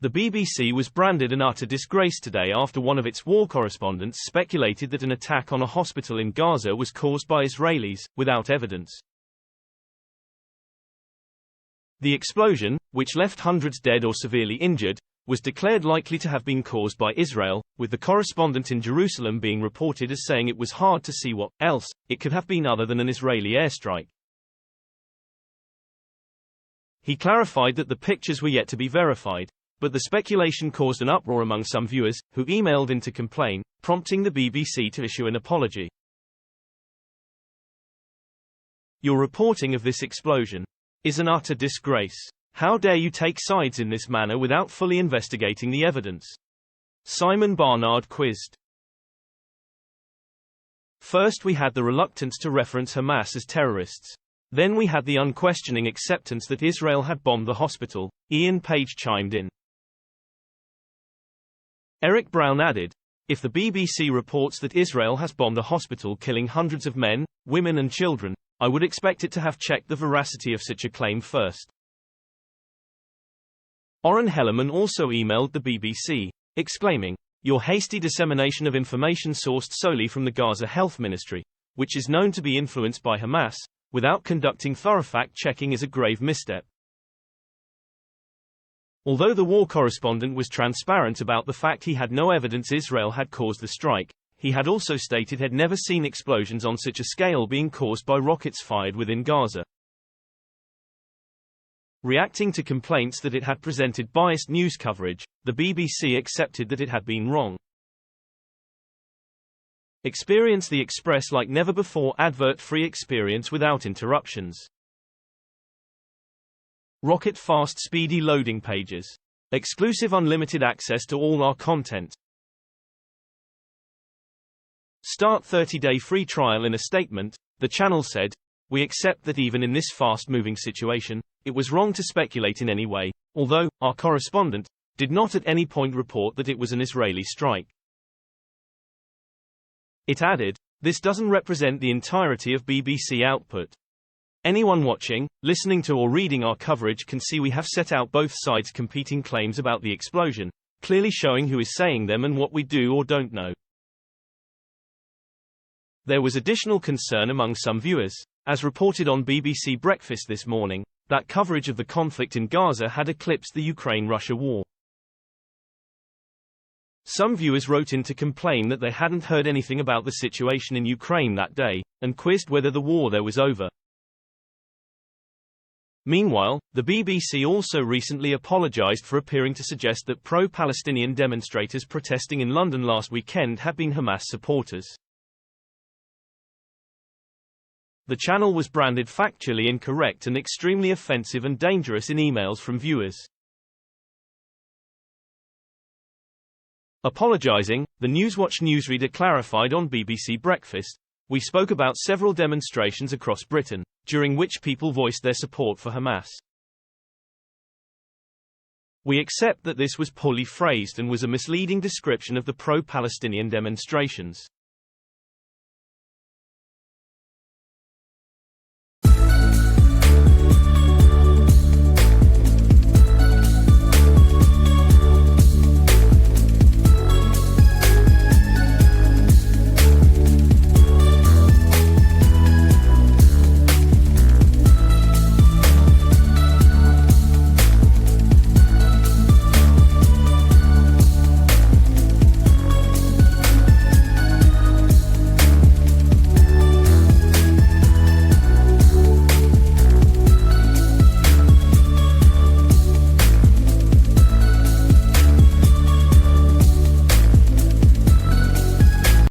The BBC was branded an utter disgrace today after one of its war correspondents speculated that an attack on a hospital in Gaza was caused by Israelis, without evidence. The explosion, which left hundreds dead or severely injured, was declared likely to have been caused by Israel, with the correspondent in Jerusalem being reported as saying it was hard to see what else it could have been other than an Israeli airstrike. He clarified that the pictures were yet to be verified, but the speculation caused an uproar among some viewers, who emailed in to complain, prompting the BBC to issue an apology. Your reporting of this explosion is an utter disgrace. How dare you take sides in this manner without fully investigating the evidence? Simon Barnard quizzed. First we had the reluctance to reference Hamas as terrorists. Then we had the unquestioning acceptance that Israel had bombed the hospital, Ian Page chimed in. Eric Brown added, if the BBC reports that Israel has bombed a hospital killing hundreds of men, women and children, I would expect it to have checked the veracity of such a claim first. Oren Hellerman also emailed the BBC, exclaiming, your hasty dissemination of information sourced solely from the Gaza Health Ministry, which is known to be influenced by Hamas, without conducting thorough fact-checking is a grave misstep. Although the war correspondent was transparent about the fact he had no evidence Israel had caused the strike, he had also stated had never seen explosions on such a scale being caused by rockets fired within Gaza. Reacting to complaints that it had presented biased news coverage, the BBC accepted that it had been wrong. Experience the Express like never before. Advert-free experience without interruptions. Rocket fast speedy loading pages. Exclusive unlimited access to all our content. Start 30-day free trial. In a statement, the channel said, we accept that even in this fast-moving situation, it was wrong to speculate in any way, although, our correspondent did not at any point report that it was an Israeli strike. It added, this doesn't represent the entirety of BBC output. Anyone watching, listening to or reading our coverage can see we have set out both sides' competing claims about the explosion, clearly showing who is saying them and what we do or don't know. There was additional concern among some viewers, as reported on BBC Breakfast this morning, that coverage of the conflict in Gaza had eclipsed the Ukraine-Russia war. Some viewers wrote in to complain that they hadn't heard anything about the situation in Ukraine that day, and quizzed whether the war there was over. Meanwhile, the BBC also recently apologized for appearing to suggest that pro-Palestinian demonstrators protesting in London last weekend had been Hamas supporters. The channel was branded factually incorrect and extremely offensive and dangerous in emails from viewers. Apologizing, the Newswatch newsreader clarified on BBC Breakfast, we spoke about several demonstrations across Britain, during which people voiced their support for Hamas. We accept that this was poorly phrased and was a misleading description of the pro-Palestinian demonstrations.